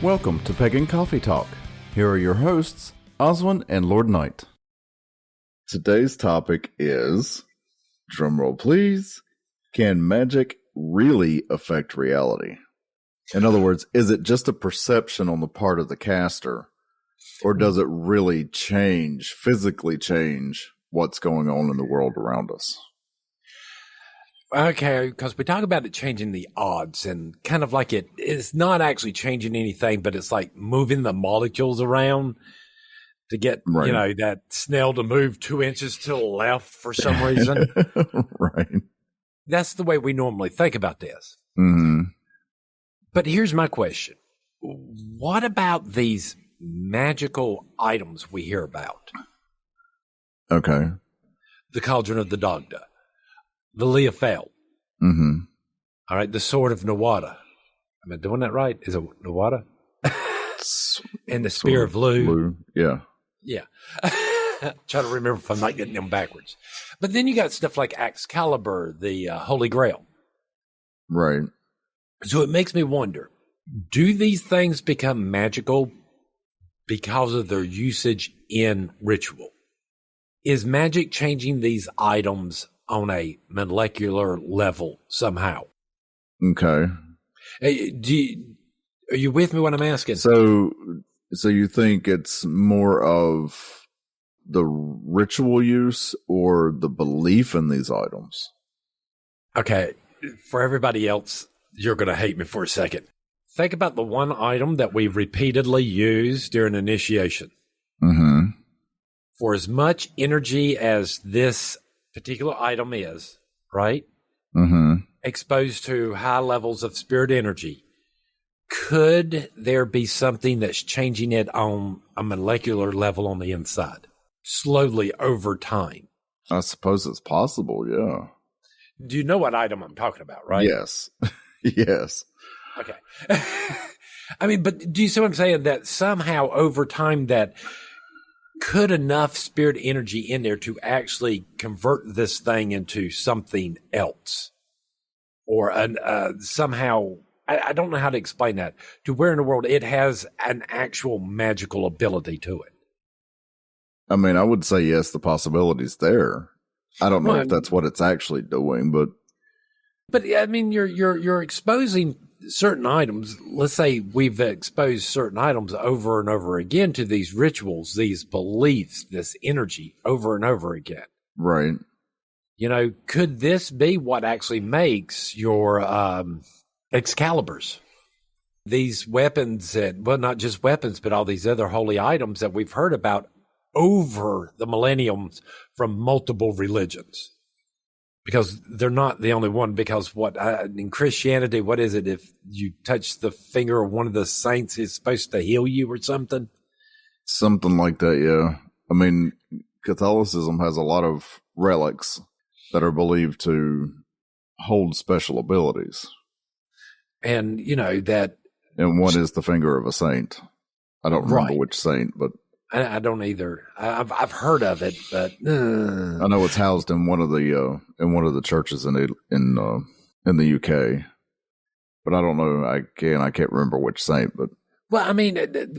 Welcome to Pagan Coffee Talk. Here are your hosts, Oswin and Lord Knight. Today's topic is, drumroll please, can magic really affect reality? In other words, is it just a perception on the part of the caster, or does it really physically change what's going on in the world around us? Okay, because we talk about it changing the odds and kind of like it's not actually changing anything, but it's like moving the molecules around to get, that snail to move 2 inches to the left for some reason. Right. That's the way we normally think about this. Mm-hmm. But here's my question. What about these magical items we hear about? Okay. The Cauldron of the Dagda. The Leofel. Mm-hmm. All right, the Sword of Nawada. Am I doing that right? Is it Nawada? And the Spear of Lu. Yeah. Yeah. Try to remember if I'm not getting them backwards. But then you got stuff like Excalibur, the Holy Grail. Right. So it makes me wonder, do these things become magical because of their usage in ritual? Is magic changing these items on a molecular level somehow? Okay. Are you with me when I'm asking? So you think it's more of the ritual use or the belief in these items? Okay. For everybody else, you're going to hate me for a second. Think about the one item that we repeatedly use during initiation. Mm-hmm. For as much energy as this particular item is, right? Mm-hmm. Exposed to high levels of spirit energy, could there be something that's changing it on a molecular level on the inside, slowly over time? I suppose it's possible, yeah. Do you know what item I'm talking about, right? Yes. Yes. Okay. I mean, but do you see what I'm saying? That somehow over time that could enough spirit energy in there to actually convert this thing into something else, or somehow, I don't know how to explain that, to where in the world it has an actual magical ability to it. I mean, I would say yes, the possibility's there. I don't know if that's what it's actually doing, but I mean, you're exposing certain items. Let's say we've exposed certain items over and over again to these rituals, these beliefs, this energy over and over again. Right. Could this be what actually makes your Excaliburs? These weapons, not just weapons, but all these other holy items that we've heard about over the millenniums from multiple religions. Because they're not the only one, because in Christianity, what is it? If you touch the finger of one of the saints, it's supposed to heal you or something? Something like that, yeah. I mean, Catholicism has a lot of relics that are believed to hold special abilities. And, that... And one is the finger of a saint. I don't remember which saint, but... I don't either. I've heard of it, but I know it's housed in one of the churches in the UK, but I don't know. I can't remember which saint. But I mean,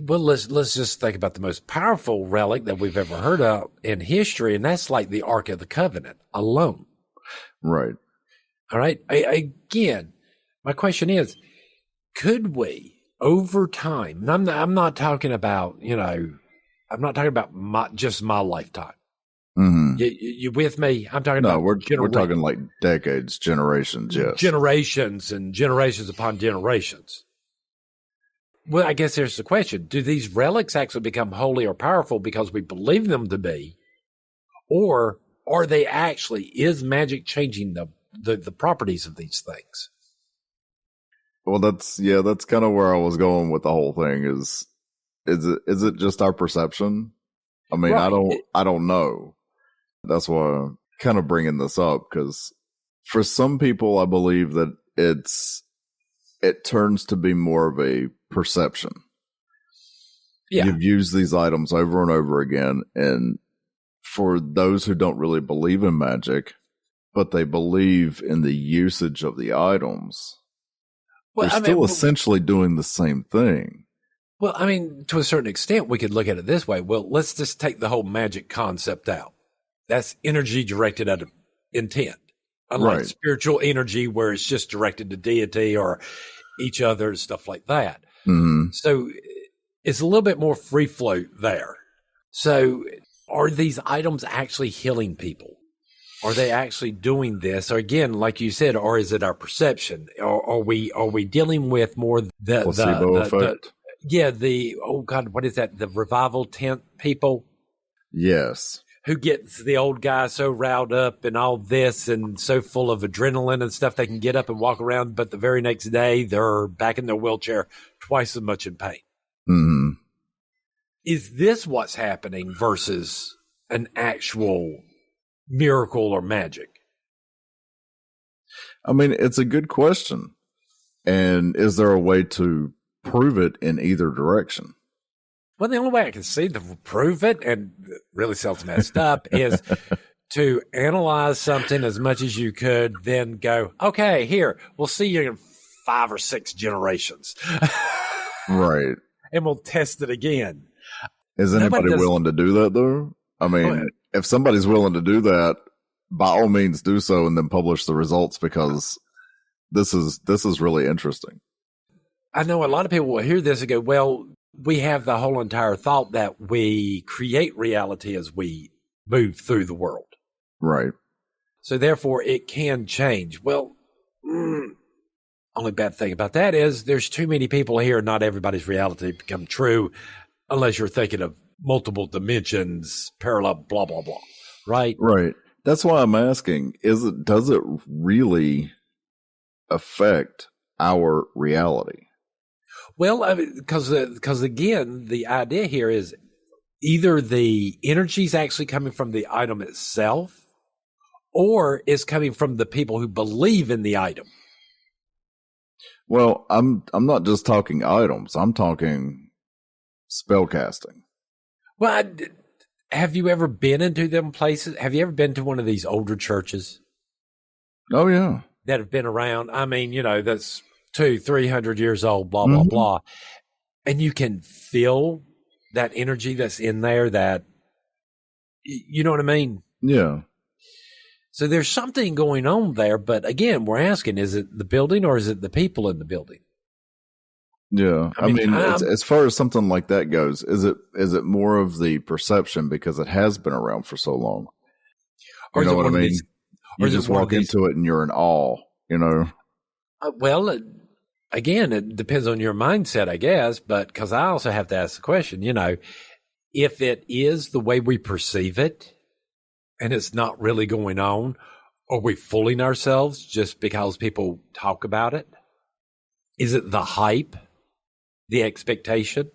let's just think about the most powerful relic that we've ever heard of in history, and that's like the Ark of the Covenant alone. Right. All right. Again, my question is, could we over time? And I'm not talking about I'm not talking about just my lifetime. Mm-hmm. You with me? I'm talking about we're talking like decades, generations, yes. Generations and generations upon generations. Well, I guess there's the question. Do these relics actually become holy or powerful because we believe them to be? Or are they actually, is magic changing the properties of these things? Well, that's kind of where I was going with the whole thing Is it just our perception? I mean, right. I don't know. That's why I'm kind of bringing this up, because for some people, I believe that it turns to be more of a perception. Yeah. You've used these items over and over again, and for those who don't really believe in magic, but they believe in the usage of the items, they're still essentially doing the same thing. Well, I mean, to a certain extent, we could look at it this way. Well, let's just take the whole magic concept out. That's energy directed at intent, unlike spiritual energy where it's just directed to deity or each other and stuff like that. Mm-hmm. So it's a little bit more free float there. So are these items actually healing people? Are they actually doing this? Or again, like you said, or is it our perception? Or are we dealing with more placebo effect? Oh God, what is that? The revival tent people? Yes. Who gets the old guy so riled up and all this and so full of adrenaline and stuff they can get up and walk around, but the very next day they're back in their wheelchair twice as much in pain. Mm-hmm. Is this what's happening versus an actual miracle or magic? I mean, it's a good question. And is there a way to prove it in either direction? Well, the only way I can see to prove it, and it really sounds messed up, is to analyze something as much as you could, then go, okay, here, we'll see you in 5 or 6 generations. Right. And we'll test it again. Is anybody willing to do that, though? I mean, if somebody's willing to do that, by all means do so and then publish the results, because this is really interesting. I know a lot of people will hear this and go, well, we have the whole entire thought that we create reality as we move through the world. Right. So therefore it can change. Well, only bad thing about that is there's too many people here. Not everybody's reality become true unless you're thinking of multiple dimensions, parallel, blah, blah, blah. Right. Right. That's why I'm asking, does it really affect our reality? Well, because again, the idea here is either the energy is actually coming from the item itself, or is coming from the people who believe in the item. Well, I'm not just talking items. I'm talking spell casting. Well, have you ever been into them places? Have you ever been to one of these older churches? Oh yeah, that have been around. I mean, that's 200-300 years old, blah, blah, blah. And you can feel that energy that's in there that, you know what I mean? Yeah. So there's something going on there. But again, we're asking, is it the building or is it the people in the building? Yeah. I mean as far as something like that goes, is it more of the perception because it has been around for so long? You know what I mean? You just walk into it and you're in awe, Well, again, it depends on your mindset, I guess, but because I also have to ask the question, if it is the way we perceive it and it's not really going on, are we fooling ourselves just because people talk about it? Is it the hype, the expectation?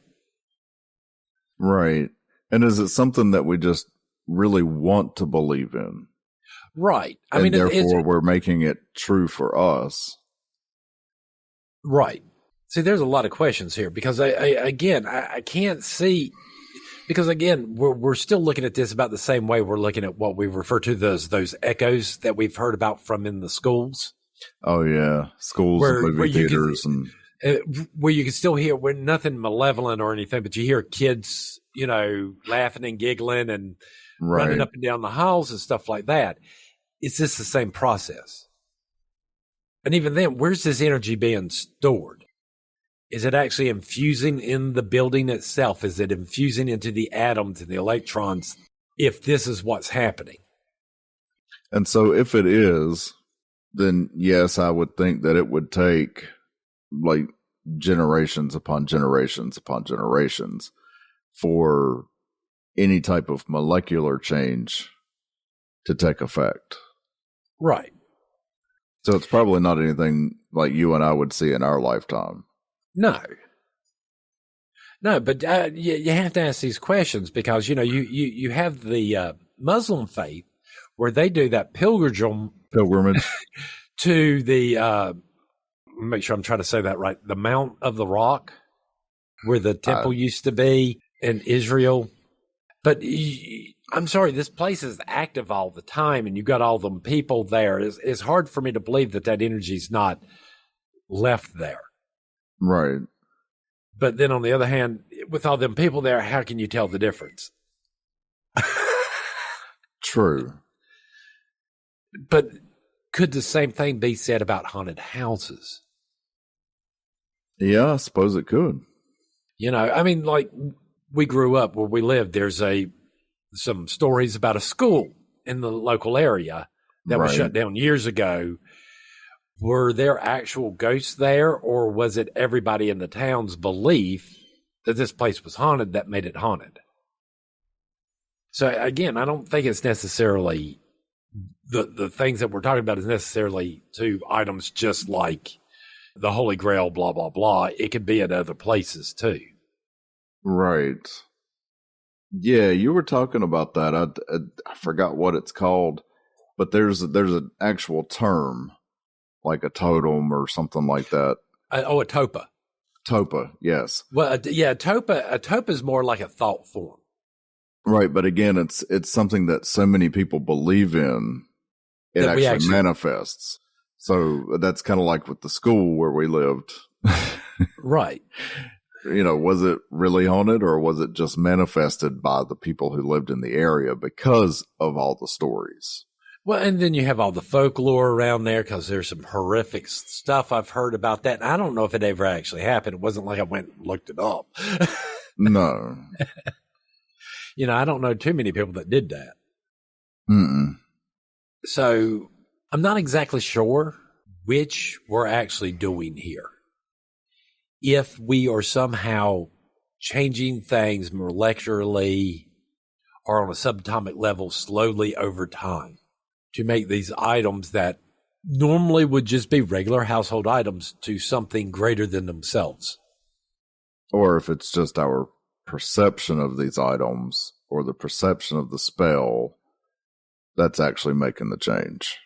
Right. And is it something that we just really want to believe in? Right. Therefore, we're making it true for us. Right. See, there's a lot of questions here because I can't see, because again, we're still looking at this about the same way we're looking at what we refer to those echoes that we've heard about from in the schools. Oh yeah, schools and movie theaters where you can still hear, we're nothing malevolent or anything, but you hear kids, laughing and giggling and running up and down the halls and stuff like that. It's just the same process. And even then, where's this energy being stored? Is it actually infusing in the building itself? Is it infusing into the atoms and the electrons if this is what's happening? And so if it is, then yes, I would think that it would take like generations upon generations upon generations for any type of molecular change to take effect. Right. So it's probably not anything like you and I would see in our lifetime. No, but you have to ask these questions because, you have the Muslim faith where they do that pilgrimage to the, make sure I'm trying to say that right, the Mount of the Rock where the temple used to be in Israel. But I'm sorry, this place is active all the time and you got all them people there. It's hard for me to believe that energy's not left there. Right. But then on the other hand, with all them people there, how can you tell the difference? True. But could the same thing be said about haunted houses? Yeah, I suppose it could. You know, I mean, like we grew up where we lived. There's some stories about a school in the local area that was shut down years ago. Were there actual ghosts there, or was it everybody in the town's belief that this place was haunted that made it haunted? So again, I don't think it's necessarily the things that we're talking about is necessarily to items just like the Holy Grail, blah, blah, blah. It could be at other places too. Right. Yeah, you were talking about that. I forgot what it's called, but there's an actual term, like a totem or something like that. A topa. Topa, yes. Well, yeah, a topa is more like a thought form. Right, but again, it's something that so many people believe in, it actually manifests. So that's kind of like with the school where we lived. Right. You know, was it really haunted, or was it just manifested by the people who lived in the area because of all the stories? Well, and then you have all the folklore around there because there's some horrific stuff I've heard about that. And I don't know if it ever actually happened. It wasn't like I went and looked it up. No. You know, I don't know too many people that did that. Mm-mm. So I'm not exactly sure which we're actually doing here. If we are somehow changing things molecularly or on a subatomic level slowly over time to make these items that normally would just be regular household items to something greater than themselves. Or if it's just our perception of these items or the perception of the spell that's actually making the change.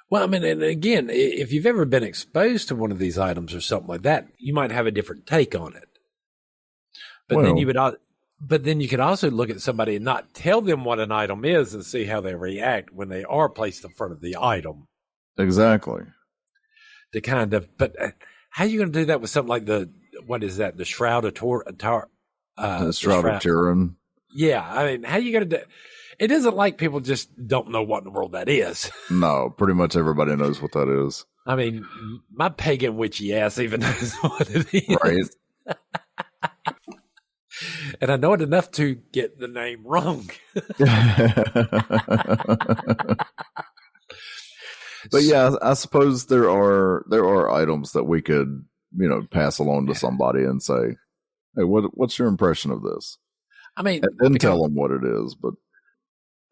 Well, I mean, and again, if you've ever been exposed to one of these items or something like that, you might have a different take on it. But then you could also look at somebody and not tell them what an item is and see how they react when they are placed in front of the item. Exactly. To kind of, but how are you going to do that with something like the Shroud of the Shroud of Turin? Yeah, I mean, how are you going to do? It isn't like people just don't know what in the world that is. No, pretty much everybody knows what that is. I mean, my pagan witchy ass even knows what it is. Right. And I know it enough to get the name wrong. But yeah, I suppose there are items that we could, you know, pass along to somebody and say, "Hey, what's your impression of this?" I mean, and tell them what it is. But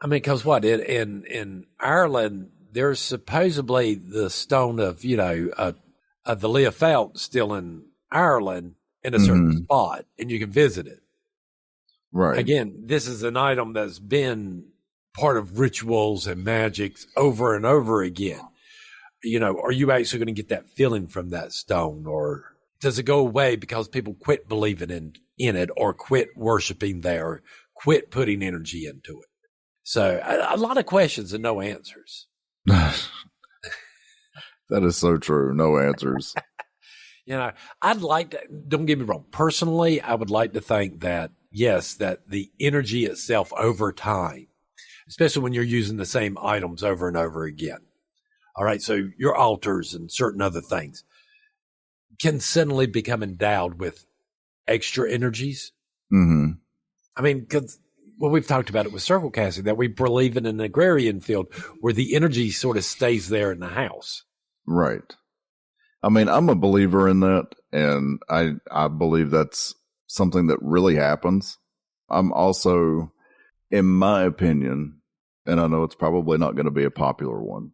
I mean, because what in Ireland, there's supposedly the stone of, you know, of the Leah Felt still in Ireland in a certain spot, and you can visit it. Right. Again, this is an item that's been part of rituals and magics over and over again. You know, are you actually going to get that feeling from that stone, or does it go away because people quit believing in it, or quit worshiping there, or quit putting energy into it? So a lot of questions and no answers. That is so true. No answers. You know, I'd like to, don't get me wrong. Personally, I would like to think that, yes, that the energy itself over time, especially when you're using the same items over and over again. All right. So your altars and certain other things can suddenly become endowed with extra energies. Mm-hmm. I mean, because we've talked about it with circle casting, that we believe in an agrarian field where the energy sort of stays there in the house. Right. I mean, I'm a believer in that, and I believe that's something that really happens. I'm also, in my opinion, and I know it's probably not going to be a popular one,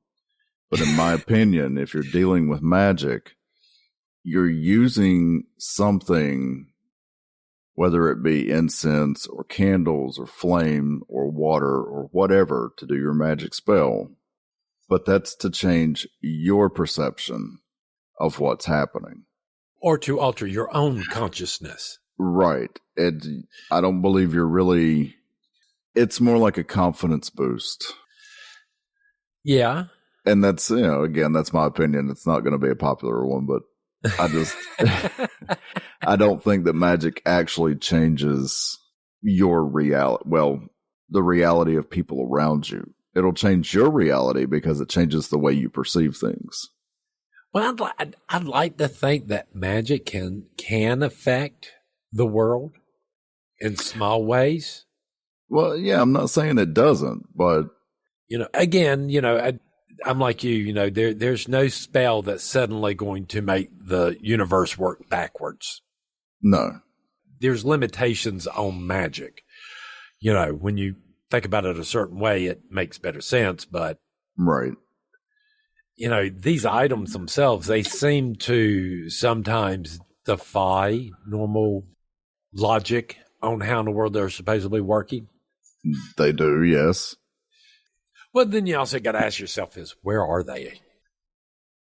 but in my opinion, if you're dealing with magic, you're using something, whether it be incense or candles or flame or water or whatever, to do your magic spell, but that's to change your perception of what's happening. Or to alter your own consciousness. Right. I don't believe you're really, it's more like a confidence boost. Yeah. And that's, you know, again, that's my opinion. It's not going to be a popular one, but I just, I don't think that magic actually changes your reality. Well, the reality of people around you. It'll change your reality because it changes the way you perceive things. Well, I'd like to think that magic can affect the world in small ways. Well, yeah, I'm not saying it doesn't, but again, I'm like you. There's no spell that's suddenly going to make the universe work backwards. No, there's limitations on magic. When you think about it a certain way, it makes better sense. But right. These items themselves, they seem to sometimes defy normal logic on how in the world they're supposedly working. They do, yes. Well, then you also got to ask yourself is, where are they?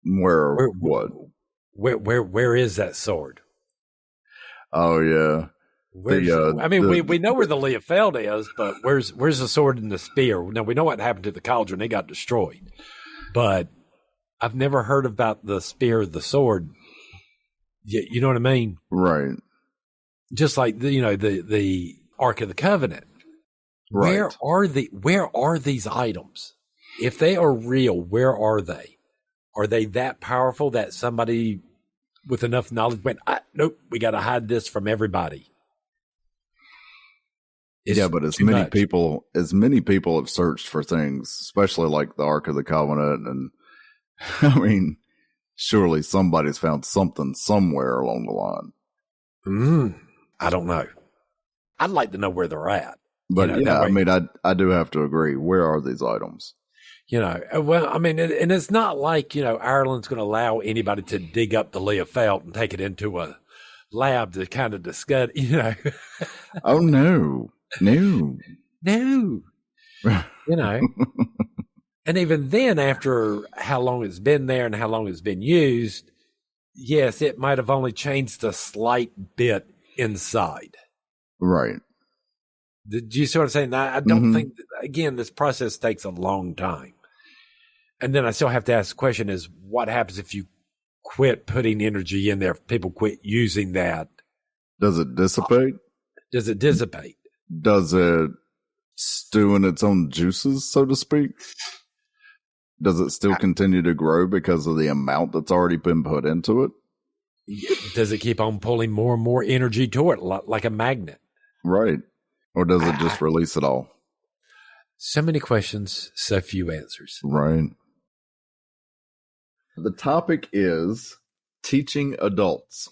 Where what? Where is that sword? Oh, yeah. We know where the Leofeld is, but where's the sword and the spear? Now, we know what happened to the cauldron. It got destroyed. But I've never heard about the spear, the sword. You know what I mean? Right. Just like the Ark of the Covenant. Right. Where are these items? If they are real, where are they? Are they that powerful that somebody with enough knowledge went, nope, we got to hide this from everybody? But as many people have searched for things, especially like the Ark of the Covenant, and I mean, surely somebody's found something somewhere along the line. I don't know. I'd like to know where they're at. But I do have to agree. Where are these items? Well, I mean, and it's not like, Ireland's going to allow anybody to dig up the Leofeld and take it into a lab to kind of discuss, Oh, no. And even then, after how long it's been there and how long it's been used, yes, it might have only changed a slight bit inside. Right. Did you see what I'm saying? I don't think, again, this process takes a long time. And then I still have to ask the question is, what happens if you quit putting energy in there? If people quit using that. Does it dissipate? Does it dissipate? Does it stew in its own juices, so to speak? Does it still continue to grow because of the amount that's already been put into it? Does it keep on pulling more and more energy to it, like a magnet? Right. Or does it just release it all? So many questions, so few answers. Right. The topic is teaching adults.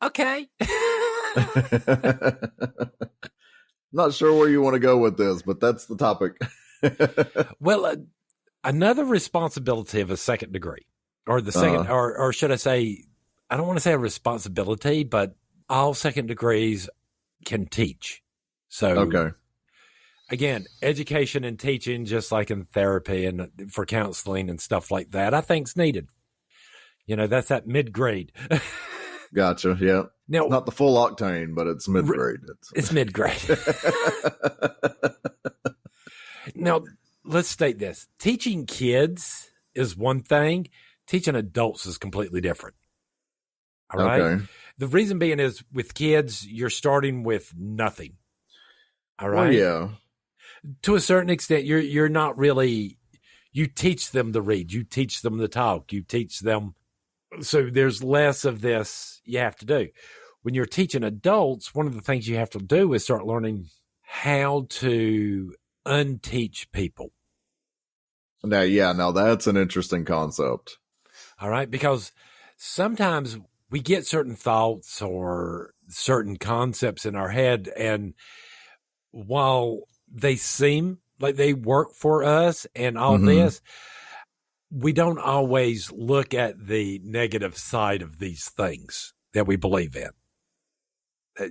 Okay. Not sure where you want to go with this, but that's the topic. Well, another responsibility of a second degree, or the second, or should I say, I don't want to say a responsibility, but all second degrees can teach. So, okay. Again, education and teaching, just like in therapy and for counseling and stuff like that, I think is needed. That's that mid-grade. Gotcha. Yeah. Now, it's not the full octane, but it's mid-grade. It's mid-grade. Now, let's state this. Teaching kids is one thing. Teaching adults is completely different. All right? Okay. The reason being is with kids, you're starting with nothing. All right? Oh, yeah. To a certain extent, you're not really, you teach them to read. You teach them to talk. You teach them. So there's less of this you have to do. When you're teaching adults, one of the things you have to do is start learning how to unteach people. Now that's an interesting concept. All right. Because sometimes we get certain thoughts or certain concepts in our head, and while they seem like they work for us and all this, we don't always look at the negative side of these things that we believe in.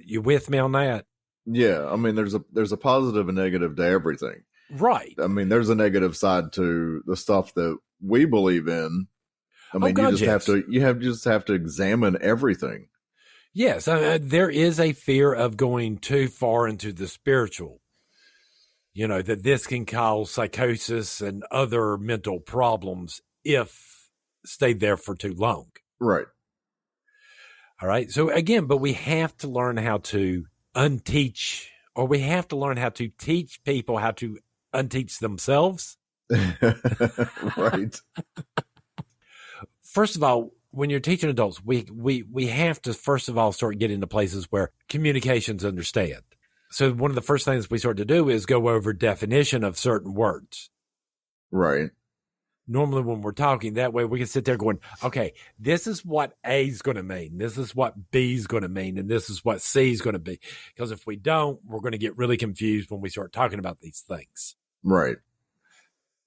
You with me on that? Yeah. I mean, there's a positive and negative to everything. Right. I mean, there's a negative side to the stuff that we believe in. I mean, you just have to examine everything. Yes. There is a fear of going too far into the spiritual. That this can cause psychosis and other mental problems if stayed there for too long. Right. All right. So again, but we have to learn how to unteach, or we have to learn how to teach people how to unteach themselves. Right. First of all, when you're teaching adults, we have to first of all start getting to places where communications understand. So one of the first things we start to do is go over definition of certain words. Right. Normally when we're talking that way, we can sit there going, okay, this is what A is going to mean. This is what B is going to mean. And this is what C is going to be. Because if we don't, we're going to get really confused when we start talking about these things. Right.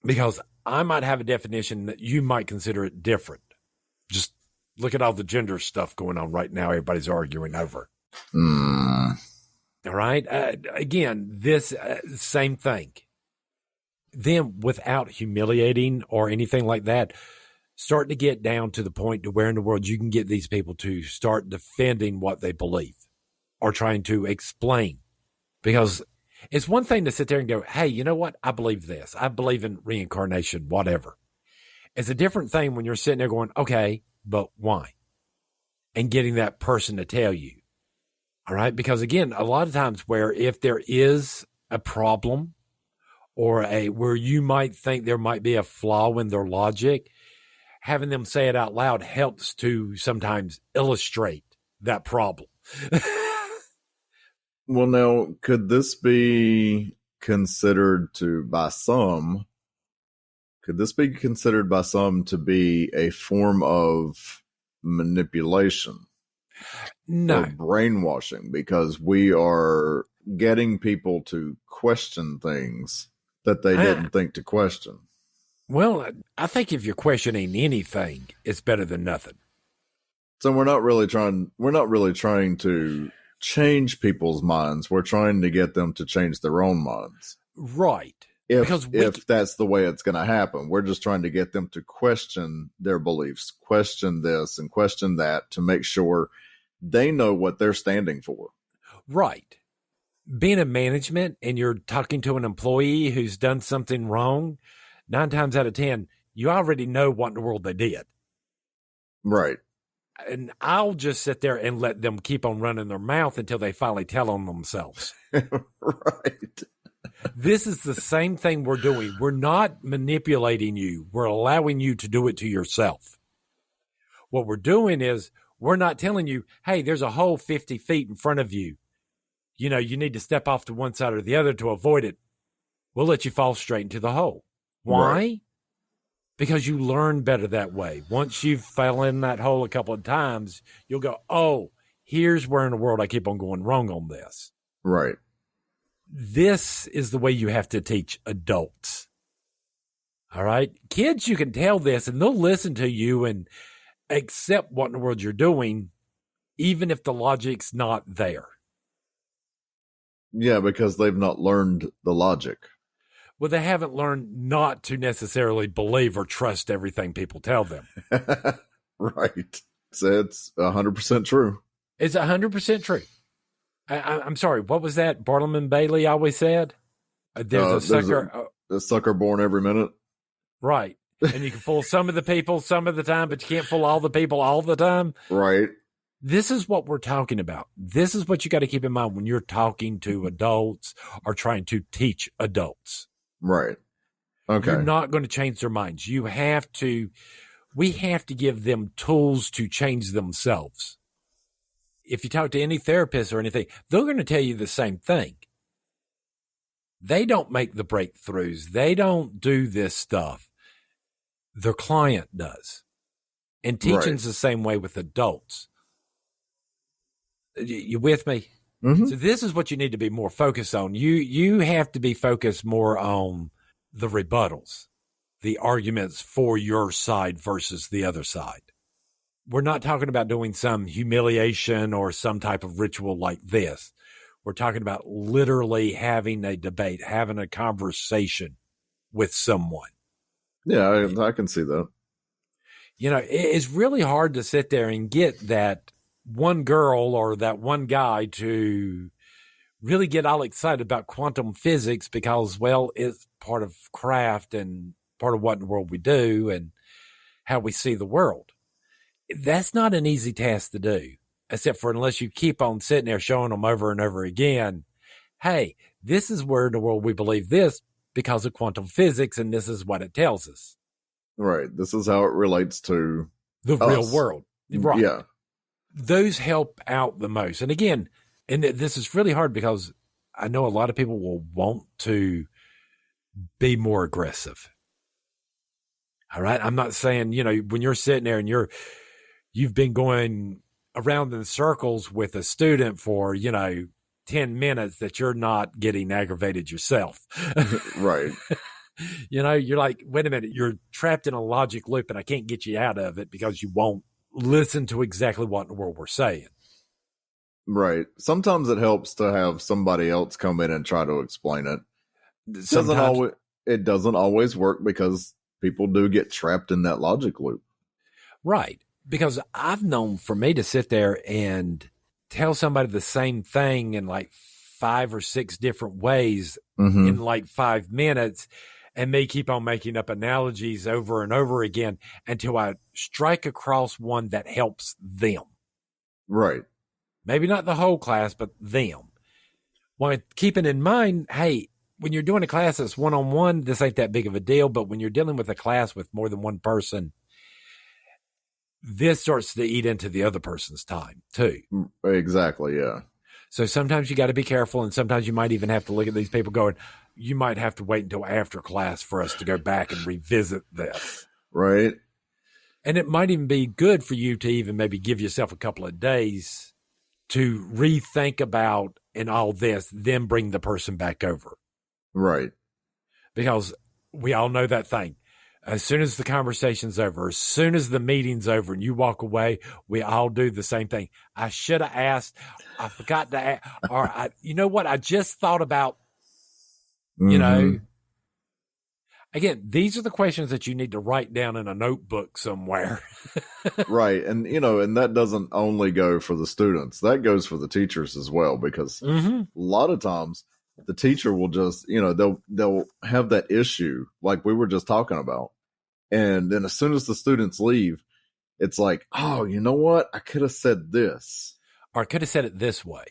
Because I might have a definition that you might consider it different. Just look at all the gender stuff going on right now. Everybody's arguing over. All right. Again, this same thing. Then without humiliating or anything like that, start to get down to the point to where in the world you can get these people to start defending what they believe or trying to explain. Because it's one thing to sit there and go, hey, you know what? I believe this. I believe in reincarnation, whatever. It's a different thing when you're sitting there going, okay, but why? And getting that person to tell you. All right. Because again, a lot of times where if there is a problem or where you might think there might be a flaw in their logic, having them say it out loud helps to sometimes illustrate that problem. Well, now, could this be considered by some to be a form of manipulation? No. Or brainwashing, because we are getting people to question things that they didn't think to question. Well, I think if you're questioning anything, it's better than nothing. So we're not really trying to change people's minds. We're trying to get them to change their own minds. Right. If that's the way it's going to happen, we're just trying to get them to question their beliefs, question this and question that, to make sure they know what they're standing for. Right. Being in management and you're talking to an employee who's done something wrong, 9 times out of 10, you already know what in the world they did. Right. And I'll just sit there and let them keep on running their mouth until they finally tell on themselves. Right. This is the same thing we're doing. We're not manipulating you. We're allowing you to do it to yourself. What we're doing is we're not telling you, hey, there's a hole 50 feet in front of you. You know, you need to step off to one side or the other to avoid it. We'll let you fall straight into the hole. Why? Right. Because you learn better that way. Once you've fell in that hole a couple of times, you'll go, oh, here's where in the world I keep on going wrong on this. Right. This is the way you have to teach adults. All right? Kids, you can tell this and they'll listen to you and accept what in the world you're doing, even if the logic's not there. Yeah, because they've not learned the logic. Well, they haven't learned not to necessarily believe or trust everything people tell them. Right. So it's 100% true. It's 100% true. I'm sorry. What was that Bartleman Bailey always said? There's a sucker born every minute. Right. And you can fool some of the people some of the time, but you can't fool all the people all the time. Right. This is what we're talking about. This is what you got to keep in mind when you're talking to adults or trying to teach adults. Right. Okay. You're not going to change their minds. We have to give them tools to change themselves. If you talk to any therapist or anything, they're going to tell you the same thing. They don't make the breakthroughs. They don't do this stuff. Their client does. And teaching's the same way with adults. You with me? Mm-hmm. So this is what you need to be more focused on. You have to be focused more on the rebuttals, the arguments for your side versus the other side. We're not talking about doing some humiliation or some type of ritual like this. We're talking about literally having a debate, having a conversation with someone. Yeah, I can see that. You know, it's really hard to sit there and get that one girl or that one guy to really get all excited about quantum physics because, well, it's part of craft and part of what in the world we do and how we see the world. That's not an easy task to do, except for unless you keep on sitting there showing them over and over again, hey, this is where in the world we believe this because of quantum physics, and this is what it tells us. Right. This is how it relates to the real world. Right. Yeah. Those help out the most. And again, and this is really hard because I know a lot of people will want to be more aggressive. All right. I'm not saying, when you're sitting there and you've been going around in circles with a student for, 10 minutes that you're not getting aggravated yourself. Right. You're like, wait a minute, you're trapped in a logic loop and I can't get you out of it because you won't listen to exactly what in the world we're saying. Right. Sometimes it helps to have somebody else come in and try to explain it. It doesn't always work because people do get trapped in that logic loop. Right. Because I've known for me to sit there and tell somebody the same thing in like 5 or 6 different ways in like 5 minutes, and me keep on making up analogies over and over again until I strike across one that helps them. Right. Maybe not the whole class, but them. While keeping in mind, hey, when you're doing a class that's one-on-one, this ain't that big of a deal. But when you're dealing with a class with more than one person, this starts to eat into the other person's time too. Exactly. Yeah. So sometimes you got to be careful. And sometimes you might even have to look at these people going, you might have to wait until after class for us to go back and revisit this. Right. And it might even be good for you to even maybe give yourself a couple of days to rethink about and all this, then bring the person back over. Right. Because we all know that thing. As soon as the conversation's over, as soon as the meeting's over and you walk away, we all do the same thing. I should have asked. I forgot to ask. Or, you know what? I just thought about, Again, these are the questions that you need to write down in a notebook somewhere. Right. And, and that doesn't only go for the students. That goes for the teachers as well, because a lot of times the teacher will just, they'll have that issue like we were just talking about. And then as soon as the students leave, it's like, oh, you know what? I could have said this. Or I could have said it this way.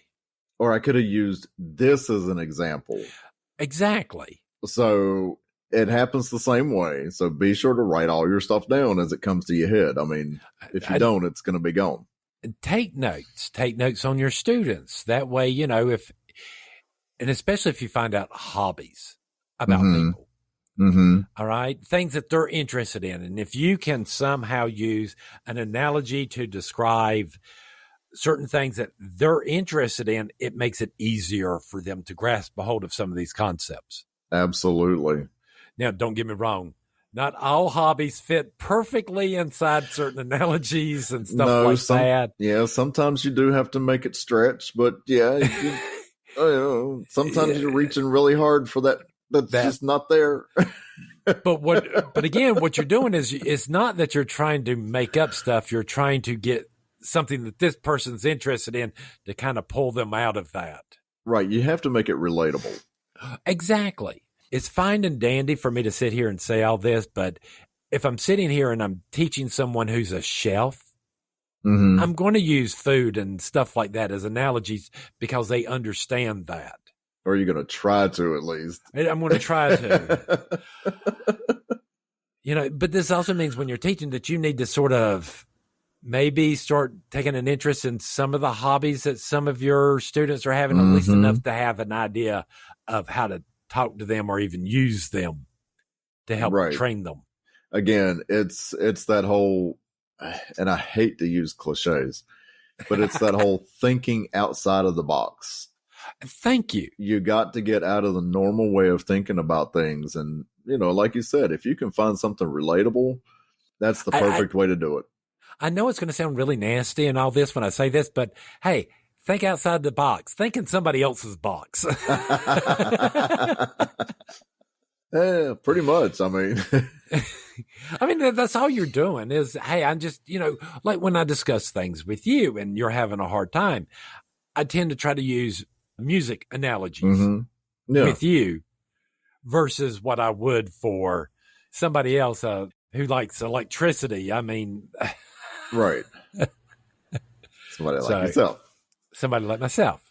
Or I could have used this as an example. Exactly. So it happens the same way. So be sure to write all your stuff down as it comes to your head. I mean, if you don't, it's going to be gone. Take notes. Take notes on your students. That way, and especially if you find out hobbies about people. All right. Things that they're interested in. And if you can somehow use an analogy to describe certain things that they're interested in, it makes it easier for them to grasp a hold of some of these concepts. Absolutely. Now, don't get me wrong. Not all hobbies fit perfectly inside certain analogies and stuff that. Yeah, sometimes you do have to make it stretch, but yeah, sometimes you're reaching really hard for that. That's just not there. But again, what you're doing is it's not that you're trying to make up stuff. You're trying to get something that this person's interested in to kind of pull them out of that. Right. You have to make it relatable. Exactly. It's fine and dandy for me to sit here and say all this, but if I'm sitting here and I'm teaching someone who's a chef, I'm going to use food and stuff like that as analogies because they understand that. Or you're going to try to, at least. I'm going to try to. But this also means when you're teaching that you need to sort of maybe start taking an interest in some of the hobbies that some of your students are having, at least enough to have an idea of how to talk to them or even use them to help train them. Again, it's that whole, and I hate to use cliches, but it's that whole thinking outside of the box. Thank you. You got to get out of the normal way of thinking about things. And, like you said, if you can find something relatable, that's the perfect way to do it. I know it's going to sound really nasty and all this when I say this, but hey, think outside the box. Think in somebody else's box. Yeah, pretty much. I mean, that's all you're doing is, hey, I'm just, like when I discuss things with you and you're having a hard time, I tend to try to use music analogies with you versus what I would for somebody else who likes electricity. I mean, Right. Somebody like yourself. Somebody like myself.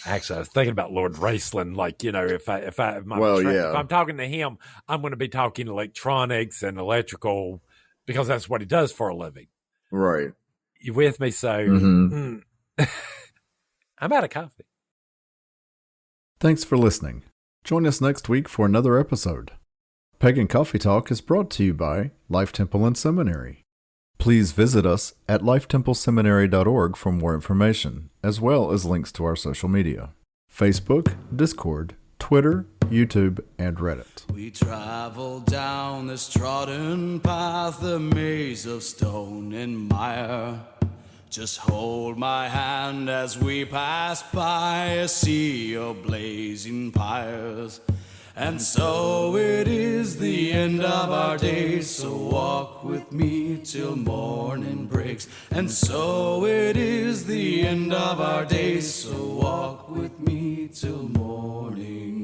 Actually, I was thinking about Lord Raceland. Like, if I'm talking to him, I'm going to be talking electronics and electrical because that's what he does for a living. Right. You with me? So I'm out of coffee. Thanks for listening. Join us next week for another episode. Pagan Coffee Talk is brought to you by Life Temple and Seminary. Please visit us at lifetempleseminary.org for more information, as well as links to our social media: Facebook, Discord, Twitter, YouTube, and Reddit. We travel down this trodden path, a maze of stone and mire. Just hold my hand as we pass by a sea of blazing pyres. And so it is the end of our days, so walk with me till morning breaks. And so it is the end of our days, so walk with me till morning